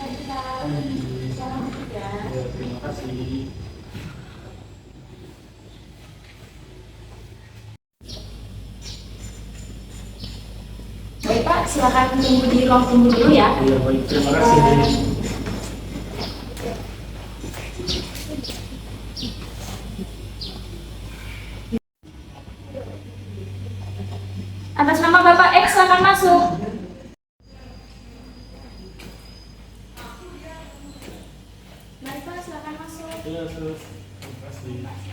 Ya, terima kasih. Baik Pak, silakan tunggu di ruang tunggu dulu ya. Ya, baik, terima kasih. Atas nama Bapak X, silakan masuk. Baik Pak, silakan masuk. Ya, sus. Terima kasih.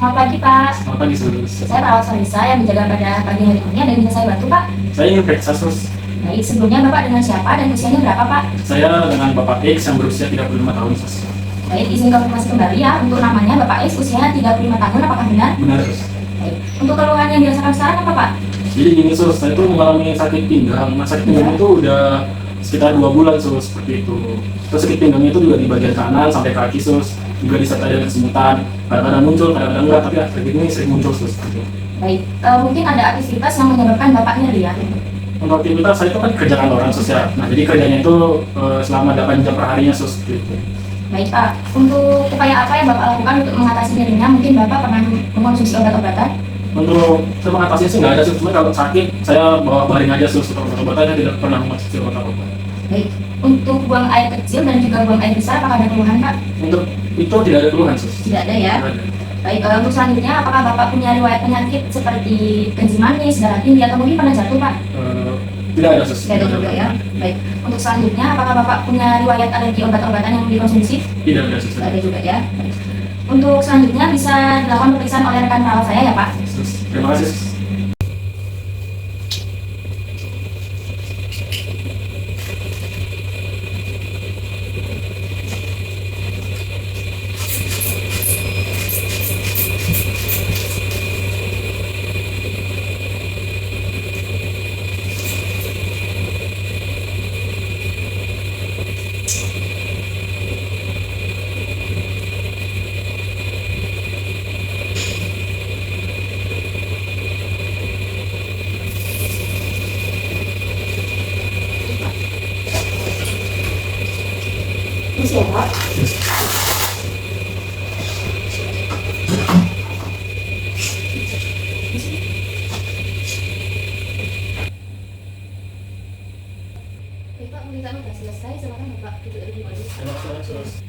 Selamat pagi Pak. Selamat pagi, sus. Saya perawat Salisa yang menjaga pada pagi hari ini. Ada yang bisa saya bantu Pak? Saya ingin periksa, sus. Baik, sebelumnya Bapak dengan siapa dan usianya berapa Pak? Saya dengan Bapak X yang berusia 35 tahun, sus. Baik, izin konfirmasi kembali ya. Untuk namanya Bapak X usianya 35 tahun, apakah benar? Benar, sus. Baik. Untuk keluhan yang dirasakan sekarang apa Pak? Jadi gini, sus, saya itu mengalami sakit pinggang. Nah, sakit pinggang itu udah sekitar 2 bulan, sus, seperti itu. Terus sakit pinggangnya itu juga di bagian kanan sampai kaki, sus. Juga disertai dengan kesemutan. Kadang-kadang muncul, kadang-kadang enggak, tapi akhir ini sering muncul, sus. Baik, mungkin ada aktivitas yang menyebabkan Bapak nyeri ya? Untuk aktivitas saya itu kan kerja kantoran, sus, ya. Nah, jadi kerjanya itu selama 8 jam per harinya, sus. Gitu. Baik Pak, untuk upaya apa yang Bapak lakukan untuk mengatasi nyerinya? Mungkin Bapak pernah mengkonsumsi obat-obatan? Untuk saya mengatasi sih nggak ada, sus. Cuma kalau sakit, saya bawa baring aja, sus. Untuk obat-obatannya tidak pernah mengkonsumsi obat-obatan. Baik, untuk buang air kecil dan juga buang air besar, apakah ada keluhan Pak? Untuk itu tidak ada keluhan, sus. Tidak ada ya. Tidak ada. Baik, untuk selanjutnya apakah Bapak punya riwayat penyakit seperti kencing manis, darah tinggi, atau mungkin pernah jatuh Pak? Tidak ada, sus. Tidak ada juga ya. Baik, untuk selanjutnya apakah Bapak punya riwayat alergi obat-obatan yang dikonsumsi? Tidak ada, sus. Tidak ada juga ya. Baik. Untuk selanjutnya bisa dilakukan pemeriksaan oleh rekan perawat saya ya Pak. Sus. Terima kasih, sus. Ini ya Pak. Baik Pak, pemeriksaan sudah selesai. Silakan Bapak duduk lebih dulu. Terima kasih, sus.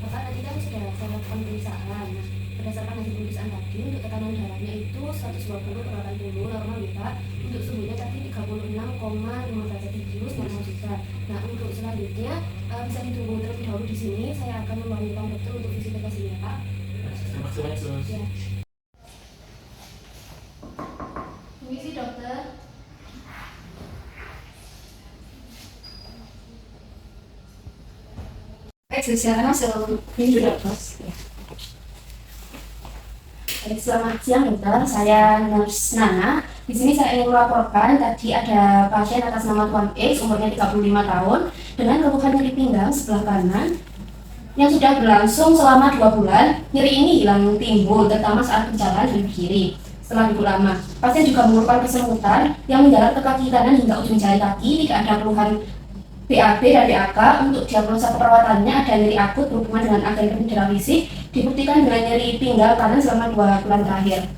Bapak tadi kan sudah saya lakukan pemeriksaan. Nah, berdasarkan hasil pemeriksaan tadi, untuk tekanan darahnya itu 120/80 normal ya Pak. Untuk suhunya tadi 36,5 derajat Celcius normal juga. Nah, untuk selanjutnya bisa ditunggu terlebih dahulu di sini. Saya akan memanggilkan dokter untuk visitasi ya Pak. Terima kasih banyak, sus. Ya. Permisi dokter. Baik, silakan masuk. Ini sudah bos. Ya. Baik, selamat siang dokter. Saya Nurse Nana. Di sini saya ingin melaporkan tadi ada pasien atas nama Tuan X, umurnya 35 tahun, dengan keluhan nyeri pinggang sebelah kanan yang sudah berlangsung selama 2 bulan. Nyeri ini hilang timbul, terutama saat berjalan dan berdiri. Setelah minggu lama, pasien juga mengeluhkan kesemutan yang menjalar ke kaki kanan hingga ujung jari kaki. Tidak ada keluhan BAB dan BAK. Untuk diagnosa keperawatannya ada nyeri akut berhubungan dengan agen hidrolisis, dibuktikan dengan nyeri pinggang kanan selama 2 bulan terakhir.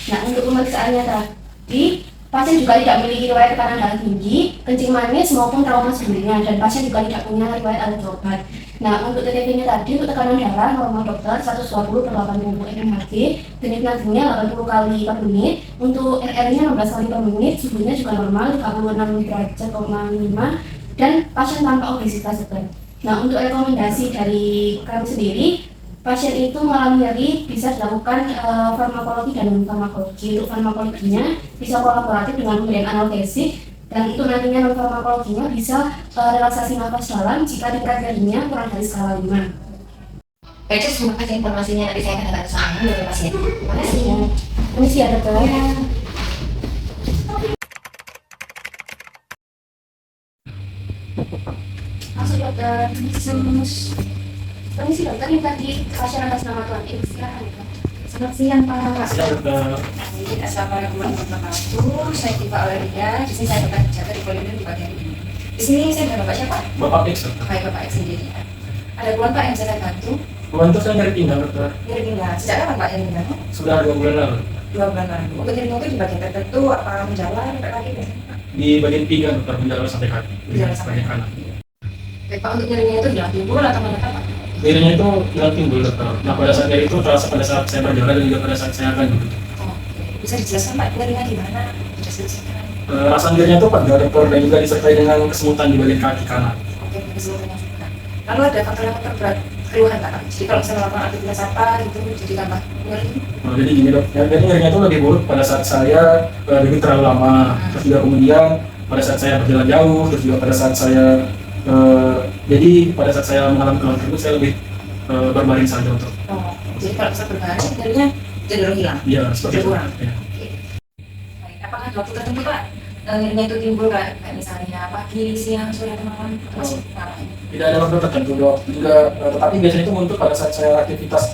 Nah, untuk pemeriksaannya tadi, pasien juga tidak memiliki riwayat tekanan darah tinggi, kencing manis maupun trauma sebelumnya, dan pasien juga tidak punya riwayat alergi obat. Nah, untuk TTP-nya tadi, untuk tekanan darah normal dokter 120/80 mmHg, denyut nadinya 80 kali per menit, untuk RR-nya 16 kali per menit, suhunya juga normal 36 derajat, dan pasien tanpa obesitas dokter. Nah, untuk rekomendasi dari kami sendiri, pasien itu mengalami nyeri bisa dilakukan farmakologi dan farmakologi. Untuk farmakologinya bisa kolaboratif dengan pemberian analgesik, dan untuk nantinya non farmakologinya bisa relaksasi nafas dalam jika tingkat nyerinya kurang dari skala 5. Baik, terima kasih informasinya. Nanti saya akan datang ke sana dari pasien. Terima kasih. Permisi ya dokter. Masuk dokter. Permisi dokter, ini tadi pasien atas nama Tuan X. Silakan dokter. Selamat siang Pak. Siang dokter. Assalamualaikum warahmatullahi wabarakatuh. Saya Tifa Aurelia. Di sini saya bekerja jaga di koridor di bagian ini. Di sini saya dengan Bapak siapa? Bapak X dokter. Baik Bapak X sendiri. Ada keluhan Pak yang bisa saya bantu? Keluhan itu saya nyari pinggang dokter. Nyeri pinggang. Sejak kapan Pak nyeri pinggang? Sudah 2 bulan lalu. 2 bulan lalu. Untuk nyeri itu di bagian tertentu apa menjalar sampai kaki biasanya Pak? Di bagian pinggang dokter, menjalar sampai kaki. Menjalar sampai bagian kanan. Baik Pak, untuk nyerinya itu hilang timbul atau menetap Pak? Nyerinya itu hilang timbul dokter. Nah pada saat nyeri itu terasa pada saat saya berjalan dan juga pada saat saya akan duduk. Oke. Bisa dijelaskan Pak nyerinya di mana? Bisa dijelaskan. Rasa nyerinya itu pada dokter dan juga disertai dengan kesemutan di bagian kaki kanan. Oke, keseluruhannya juga. Lalu ada faktor yang terberat keluhan Pak? Jadi kalau misalnya melakukan aktivitas apa gitu jadi tambah nyeri? Nah, jadi gini dok, jadi nyerinya itu lebih buruk pada saat saya duduk terlalu lama, terus juga kemudian pada saat saya berjalan jauh, terus juga pada saat saya jadi pada saat saya mengalami keluhan tersebut saya lebih berbaring saja untuk Oh, jadi kalau bisa berbaring nyerinya cenderung hilang? ya seperti itu. Berkurang? Ya. Oke. Baik, apakah ada waktu tertentu Pak? Nyerinya itu timbul kayak misalnya pagi, siang, sore, atau malam? Masih ngalamin? Tidak ada waktu tertentu dok, juga tetapi biasanya itu muncul pada saat saya aktivitas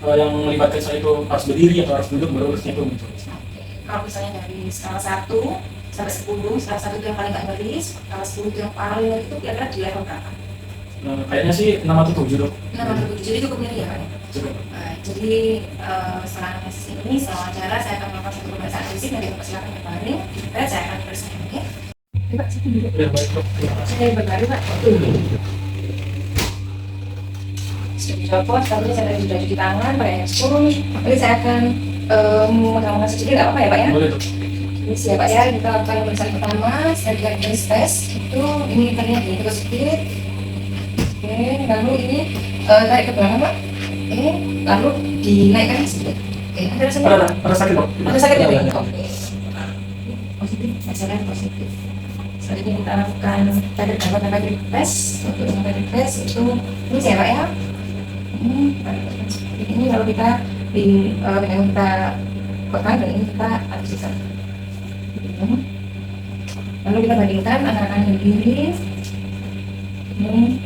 yang melibatkan saya itu harus berdiri atau harus duduk baru harusnya itu muncul. Oke. Kalau misalnya dari skala 1 sampai 10, skala 1 itu yang paling nggak nyeri, skala 10 itu yang paling nyeri itu kira-kira di level berapa? Kayaknya sih 6 atau 7 dok. 6 atau 7, jadi cukup nyeri ya Pak? Cukup. Baik, jadi setelah analisis ini, setelah wawancara saya akan melakukan satu pemeriksaan fisik nanti Bapak silakan berbaring dan saya akan periksa ini. Pak, saya duduk. Ya baik dok. Terima kasih. Saya berbaring Pak. Sudah dicopot, tapi saya tadi sudah cuci tangan, pakai hand spoon. Nanti saya akan memegang sedikit, nggak apa-apa ya Pak ya? Boleh dok. Ini siap Pak ya, kita lakukan pemeriksaan pertama, saya garis tes, itu ini kita lihat ini terus sedikit. Oke, lalu ini tarik ke belakang Pak. Oke, lalu dinaikkan sedikit. Oke, ada rasanya? Ada sakit dok. Ada sakit ya? Ada, Pak? ada. Oke. Positif, hasilnya positif. Selanjutnya kita lakukan tadi tes. Untuk yang tadi tes itu ini siapa ya? Seperti ini lalu kita dengan kita kotak dan ini kita analisis. Lalu kita bandingkan antara kanan dan kiri. Ini.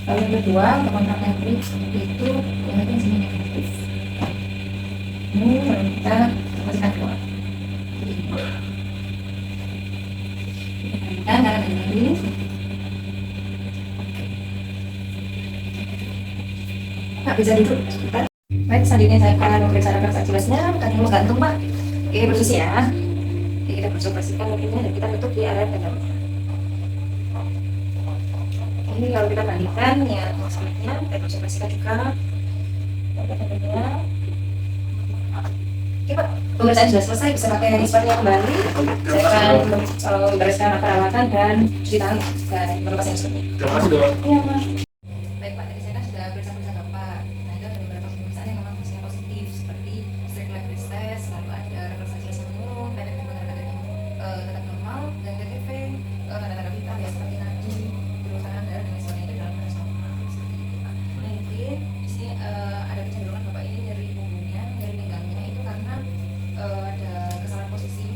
Lalu yang kedua untuk kontak negatif seperti itu yang ada di sini negatif. Ini lalu kita masukkan keluar. Kita bandingkan kanan dan kiri. Pak bisa duduk sebentar. Baik, selanjutnya saya akan memeriksa rasa jelasnya. Kaki mau gantung Pak. Oke, posisi ya. Oke, kita bersihkan kakinya dan kita tutup di area dada. Ini kalau kita bandingkan ya maksudnya kita bersihkan juga dadanya. Oke Pak, pemeriksaan sudah selesai, bisa pakai isparnya kembali. Saya akan membereskan perawatan dan cuci tangan dan melepas yang seperti ini. Terima kasih dok. Iya Pak. Baik Pak, tadi saya kan sudah periksa Bapak. Nah itu ada beberapa pemeriksaan yang memang hasilnya positif seperti strict leg test, lalu ada relaksasi semua, pendek dengan tetap normal dan TTV, tanda-tanda vital ya seperti nadi, berusaha darah dan sebagainya itu dalam kondisi normal seperti itu Pak. Nah mungkin di sini ada kecenderungan Bapak ini nyeri punggungnya, nyeri pinggangnya itu karena ada kesalahan posisi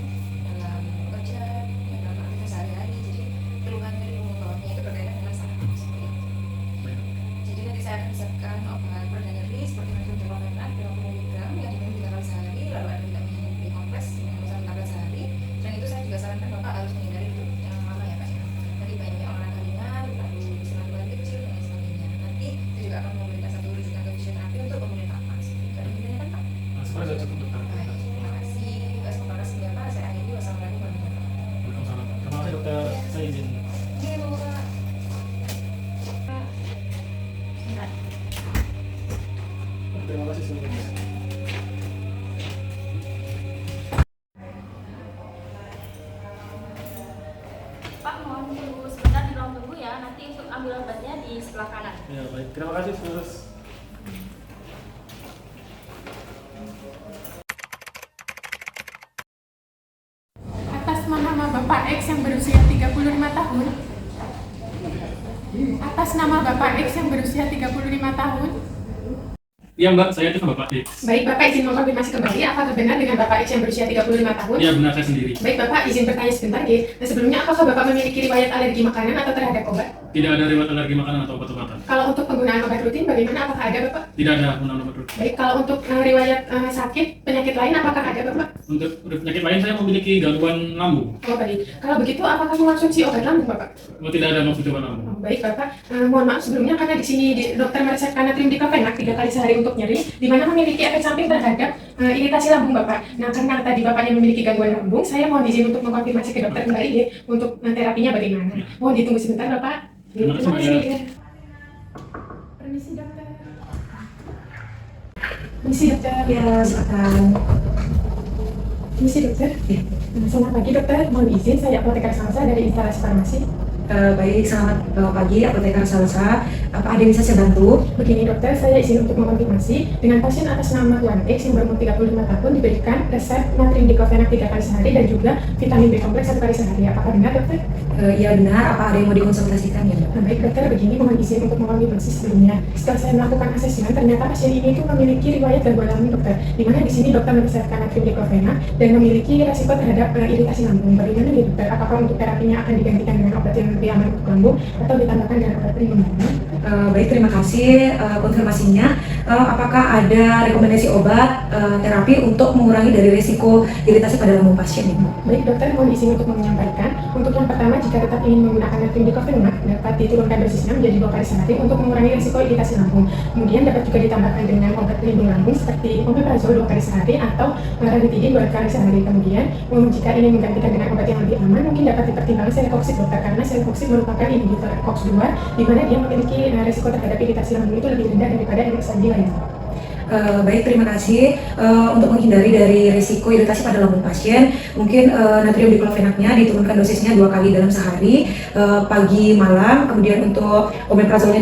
dalam bekerja, dalam aktivitas sehari-hari. Jadi keluhan nyeri punggung bawahnya itu berkaitan dengan saraf seperti itu. Jadi nanti saya akan siapkan obat pereda nyeri seperti natrium diclofenac 50 mg yang diminum 3 kali sehari, lalu ada vitamin B kompleks yang satu tablet sehari. Dan itu saya juga sarankan Bapak harus menghindari duduk yang lama ya Pak ya. Nanti banyak olahraga ringan, lalu istirahat kecil dan lain sebagainya. Nanti saya juga akan memberikan satu rujukan ke fisioterapi untuk pemulihan napas. Ada yang kan Pak? Sebenarnya saya cukup dokter. Baik, terima kasih. Semoga kasih ya Pak. Saya akhiri wassalamualaikum warahmatullahi wabarakatuh. Waalaikumsalam. Terima kasih dokter. Saya izin. Ini Bapak. Terima kasih semuanya. Pak, mohon tunggu sebentar di ruang tunggu ya. Nanti untuk ambil obatnya di sebelah kanan. Ya baik. Terima kasih Sus. Atas nama Bapak X yang berusia 35 tahun. Atas nama Bapak X yang berusia 35 tahun. Iya Mbak, saya itu Bapak X. Baik, Bapak izin mengkonfirmasi kembali apakah benar dengan Bapak X yang berusia 35 tahun? Iya benar, saya sendiri. Baik, Bapak izin bertanya sebentar, G. Nah, sebelumnya apakah Bapak memiliki riwayat alergi makanan atau terhadap obat? Tidak ada riwayat alergi makanan atau obat-obatan. Kalau untuk penggunaan obat rutin, bagaimana? Apakah ada, Bapak? Tidak ada penggunaan obat rutin. Baik, kalau untuk riwayat sakit, penyakit lain, apakah ada, Bapak? Untuk penyakit lain saya memiliki gangguan lambung. Oh, baik. Kalau begitu, apakah mengonsumsi obat lambung, Bapak? Oh, tidak ada maksud gangguan lambung. Oh, baik, Bapak. Mohon maaf sebelumnya karena di sini dokter meresepkan natrium diclofenac 3 kali sehari untuk nyeri, di mana memiliki efek samping terhadap iritasi lambung, Bapak. Nah, karena tadi Bapaknya memiliki gangguan lambung, saya mohon izin untuk mengkonfirmasi ke dokter kembali ya, untuk terapinya bagaimana. Mohon ditunggu sebentar, Bapak. Terima kasih, kasih. Mbak. Ya. Permisi, dokter. Permisi, dokter. Ya, silakan. Permisi, dokter. Selamat pagi, dokter. Mohon izin, saya apoteker Salsa dari instalasi farmasi. Baik, selamat pagi, apoteker Salsa. Apa ada yang bisa saya bantu? Begini dokter, saya izin untuk mengonfirmasi dengan pasien atas nama Tuan X yang berumur 35 tahun diberikan resep natrium diclofenac 3 kali sehari dan juga vitamin B kompleks 1 kali sehari. Apakah benar dokter? Iya benar, apa ada yang mau dikonsultasikan ya? Nah, baik dokter, begini mohon izin untuk mengonfirmasi sebelumnya. Setelah saya melakukan asesmen, ternyata pasien ini itu memiliki riwayat gangguan lambung dokter. Di mana di sini dokter meresepkan natrium diclofenac dan memiliki resiko terhadap iritasi lambung. Bagaimana nih dokter? Apakah untuk terapinya akan digantikan dengan obat yang lebih aman untuk lambung atau ditambahkan dengan obat pelindung lambung? Baik, terima kasih konfirmasinya. Apakah ada rekomendasi obat terapi untuk mengurangi dari risiko iritasi pada lambung pasien ini? Baik dokter, mohon izin untuk menyampaikan. Untuk yang pertama, jika tetap ingin menggunakan natrium diclofenac, dapat diturunkan dosisnya menjadi 2 kali sehari untuk mengurangi risiko iritasi lambung. Kemudian dapat juga ditambahkan dengan obat pelindung lambung seperti omeprazol 2 kali sehari atau ranitidin 2 kali sehari. Kemudian, jika ingin menggantikan dengan obat yang lebih aman, mungkin dapat dipertimbangkan celecoxib dokter, karena celecoxib merupakan inhibitor COX-2 di mana dia memiliki risiko terhadap iritasi lambung itu lebih rendah daripada NSAID lainnya. Baik, terima kasih. Untuk menghindari dari risiko iritasi pada lambung pasien, mungkin natrium diclofenacnya diturunkan dosisnya 2 kali dalam sehari, pagi malam. Kemudian untuk omeprazolnya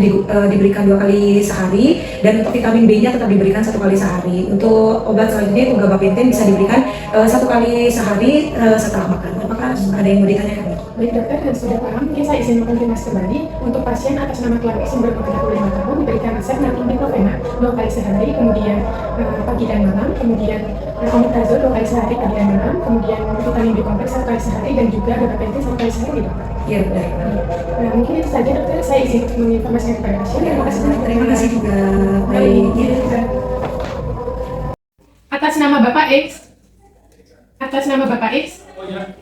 diberikan 2 kali sehari, dan untuk vitamin B-nya tetap diberikan 1 kali sehari. Untuk obat selanjutnya itu gabapentin bisa diberikan 1 kali sehari setelah makan. Apakah ada yang mau ditanyakan? Baik dokter, dan sudah paham, mungkin saya izin mengkonfirmasi kembali. Untuk pasien atas nama Tuan X yang berumur 35 tahun diberikan resep natrium diclofenac 2 kali sehari, kemudian pagi dan malam, kemudian omeprazol 2 kali sehari pagi dan malam, kemudian vitamin B kompleks 1 kali sehari dan juga gabapentin 1 kali sehari dokter. Iya, benar. Nah, mungkin itu saja dokter, saya izin menginformasikan kepada pasien. Terima kasih. Terima kasih juga. Baik. Atas nama Bapak X. Atas nama Bapak X. Oh iya.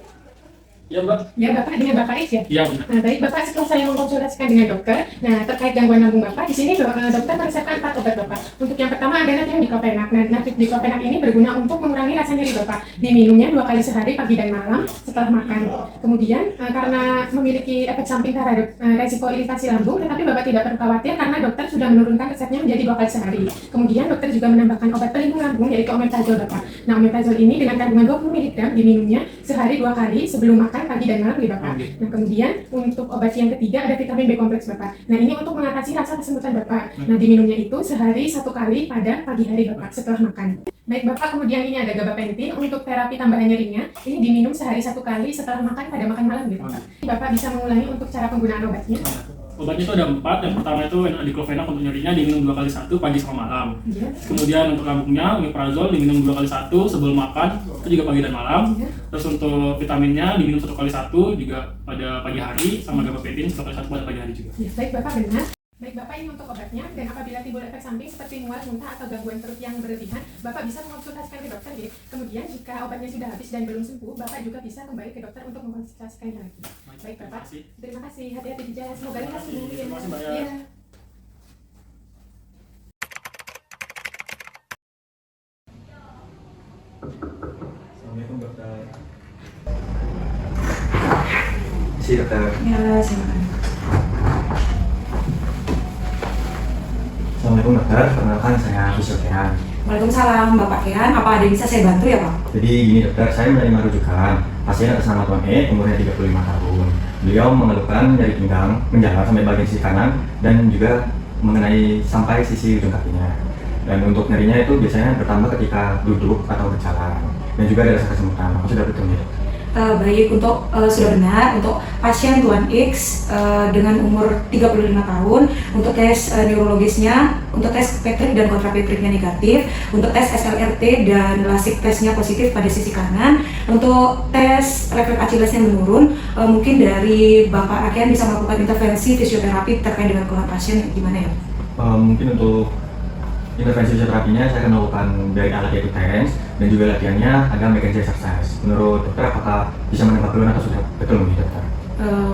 Ya Mbak. Ya, Bapak dengan Bapak X ya? Iya benar. Nah, baik Bapak, setelah saya mengkonsultasikan dengan dokter, nah terkait gangguan lambung Bapak, di sini dokter meresepkan 4 obat Bapak. Untuk yang pertama ada natrium diclofenac. Nah, natrium diclofenac ini berguna untuk mengurangi rasa nyeri Bapak. Diminumnya 2 kali sehari pagi dan malam setelah makan. Kemudian karena memiliki efek samping terhadap resiko iritasi lambung, tetapi Bapak tidak perlu khawatir karena dokter sudah menurunkan resepnya menjadi 2 kali sehari. Kemudian dokter juga menambahkan obat pelindung lambung yaitu omeprazol Bapak. Nah, omeprazol ini dengan kandungan 20 mg diminumnya sehari 2 kali sebelum makan pagi dan malam nih Bapak. Nah, kemudian untuk obat yang ketiga ada vitamin B kompleks Bapak. Nah, ini untuk mengatasi rasa kesemutan Bapak. Nah, diminumnya itu sehari 1 kali pada pagi hari Bapak setelah makan. Baik Bapak, kemudian ini ada gabapentin untuk terapi tambahan nyerinya. Ini diminum sehari 1 kali setelah makan pada makan malam gitu Bapak. Bapak bisa mengulangi untuk cara penggunaan obatnya. Obatnya itu ada 4. Yang pertama itu diclofenac untuk nyerinya diminum 2 kali 1 pagi sama malam. Ya. Kemudian untuk lambungnya omeprazol diminum 2 kali 1 sebelum makan, itu juga pagi dan malam. Ya. Terus untuk vitaminnya diminum 1 kali 1 juga pada pagi hari, sama gabapentin 1 kali 1 pada pagi hari juga. Ya, baik Bapak benar. Baik Bapak, ini untuk obatnya, dan apabila timbul efek samping seperti mual, muntah, atau gangguan perut yang berlebihan, Bapak bisa mengonsultasikan ke dokter ya. Kemudian jika obatnya sudah habis dan belum sembuh, Bapak juga bisa kembali ke dokter untuk mengonsultasikannya lagi. Baik Bapak, terima kasih. Hati-hati di jalan, semoga lekas sembuh. Terima kasih, Mbak. Ya. Assalamualaikum dokter. Si dokter. Ya, silakan. Assalamualaikum dokter, perkenalkan saya Fisiotean. Waalaikumsalam, Bapak Kehan. Apa ada yang bisa saya bantu ya, Pak? Jadi gini dokter, saya menerima rujukan pasien atas nama Tuan E, umurnya 35 tahun. Beliau mengeluhkan nyeri pinggang, menjalar sampai bagian sisi kanan dan juga mengenai sampai sisi ujung kakinya. Dan untuk nyerinya itu biasanya bertambah ketika duduk atau berjalan. Dan juga ada rasa kesemutan. Apa sudah betul nih? Baik, untuk sudah benar untuk pasien Tuan X dengan umur 35 tahun, untuk tes neurologisnya, untuk tes Patrick dan kontrapatricknya negatif, untuk tes SLRT dan lasik tesnya positif pada sisi kanan, untuk tes refleks Achillesnya menurun. Mungkin dari Bapak Rakian bisa melakukan intervensi fisioterapi terkait dengan keluhan pasien, gimana ya? Mungkin untuk intervensi fisioterapinya saya akan melakukan dari alat yaitu TENS dan juga latihannya ada mechanical exercise. Menurut dokter apakah bisa menembak keluhan atau sudah betul nih dokter?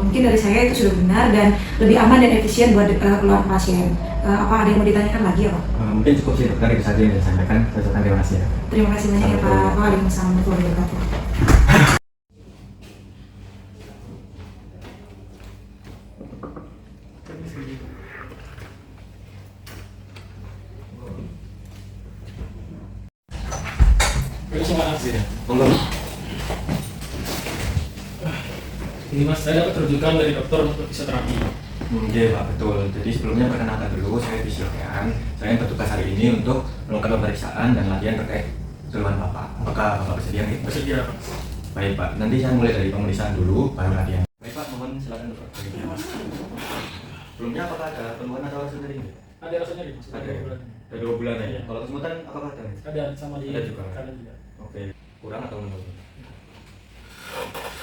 Mungkin dari saya itu sudah benar dan lebih aman dan efisien buat keluhan pasien. Apa ada yang mau ditanyakan lagi ya Pak? Mungkin cukup sih dokter, itu saja yang saya sampaikan. Saya ucapkan terima kasih ya. Terima kasih banyak ya Pak. Waalaikumsalam warahmatullahi wabarakatuh. Terima kasih. Monggo. Ini Mas, saya dapat rujukan dari dokter untuk fisioterapi. Iya Pak, betul. Jadi sebelumnya perkenalkan dulu, saya fisiokan. Saya bertugas hari ini untuk melakukan pemeriksaan dan latihan terkait keluhan Bapak. Apakah Bapak bersedia? Bersedia, Pak. Baik Pak, nanti saya mulai dari pemeriksaan dulu, baru latihan. Baik Pak, mohon silakan dokter. Sebelumnya apakah ada keluhan atau rasa nyeri? Ada rasanya nih, Mas. Ada. Ada 2 bulan ya? Iya. Kalau kesemutan apakah ada? Ada sama di Ada juga. kanan juga. Oke, kurang atau menurun?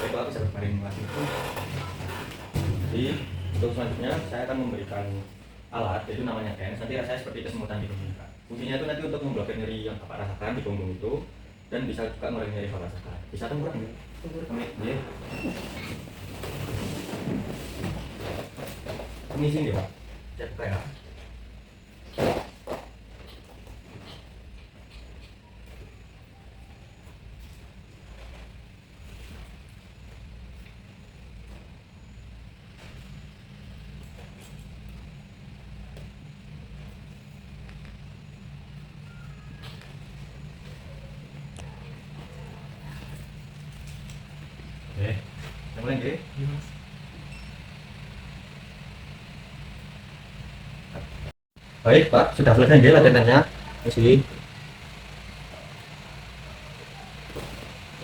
Baik Pak, bisa berbaring lagi. Jadi untuk selanjutnya saya akan memberikan alat, yaitu namanya TENS. Nanti rasanya seperti kesemutan di punggung Pak. Fungsinya itu nanti untuk memblokir nyeri yang Bapak rasakan di punggung itu, dan bisa juga mengurangi nyeri Bapak rasakan. Bisa atau kurang? Ya. Permisi nih Pak, saya buka ya. Oke, kita mulai nggih. Baik Pak, sudah selesai nggih latihannya? Masih.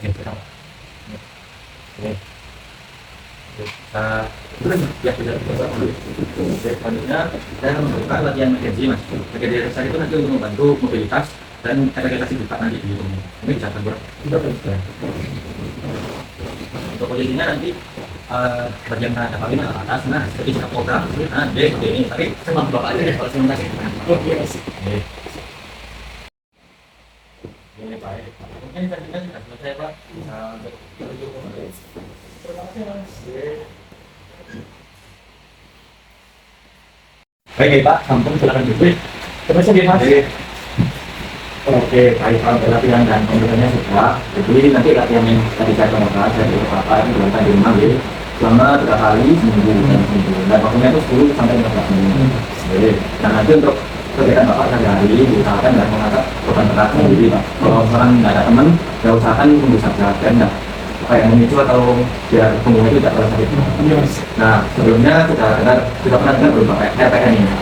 Oke, pertama. Oke. Ya sudah selesai. Oke, selanjutnya saya membuka latihan emergency Mas. Emergency exercise itu nanti untuk membantu mobilitas dan efektivitas hidup nanti di rumah. Ini bisa bergerak. Untuk posisinya nanti bagian ada paling atas, nah seperti sikap kobra, nah dia seperti ini. Tapi saya mampu Bapak aja ya kalau saya minta. Oke, ini baik. Mungkin tadinya sudah selesai Pak. Bisa menuju kembali. Terima kasih Mas. Baik Pak, sampun silakan duduk. Terima kasih Mas. Oke, baik Pak, latihan dan pemeriksanya sudah. Jadi nanti latihan yang tadi saya contohkan, saya beri Bapak itu dilakukan di rumah ya. Selama 3 kali seminggu dan seminggu. Dan waktunya itu 10 sampai 15 menit. Oke. Dan nanti untuk kegiatan Bapak sehari-hari diusahakan dan mengangkat beban berat sendiri Pak. Kalau misalkan nggak ada teman, ya usahakan tunggu saja dan nggak kayak memicu atau biar punggungnya itu tidak terlalu sakit. Nah, sebelumnya sudah pernah dengar belum Pak RPM ini?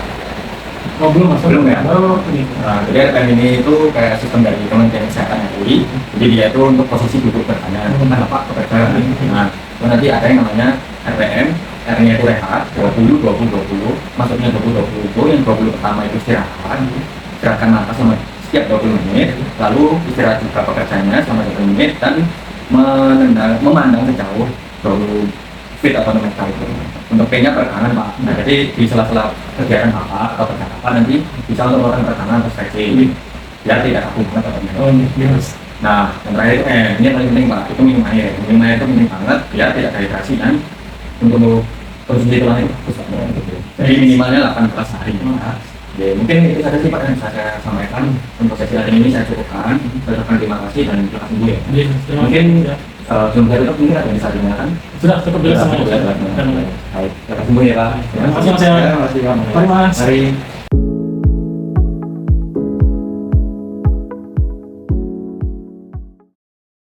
Oh belum Mas, Belum ya? Oh ini. Nah, jadi RPM ini itu kayak sistem dari Kementerian Kesehatan RI. Jadi dia itu untuk posisi duduk bertanya, kan Pak kepada. Nah, nanti ada yang namanya RPM, R-nya itu rehat, 20, 20, 20. Maksudnya 20, 20 itu yang 20 pertama itu istirahat, gerakan nafas sama setiap 20 menit, lalu istirahat juga pekerjaannya selama 20 menit dan memandang sejauh 20 feet atau meter itu. Untuk P-nya perkanan Pak. Nah, jadi di sela-sela kegiatan Bapak atau percakapan nanti bisa untuk melakukan perkanan atau stretching biar tidak kaku banget atau Oh yes. Nah, yang terakhir itu ini yang paling penting Pak, itu minum air. Minum air itu penting banget biar tidak dehidrasi dan untuk konsumsi tulang itu bagus banget. Jadi minimalnya 8 sehari. Nah, ya, mungkin itu saja sih Pak yang bisa saya sampaikan untuk sesi latihan ini. Saya cukupkan. Saya ucapkan terima kasih dan terima kasih ya. Mungkin sebelum saya tutup mungkin ada yang bisa ditanyakan. Sudah cukup dulu sama Baik, terima kasih ya Pak. Terima kasih Mas. Terima kasih Pak. Mari Mas. Mari.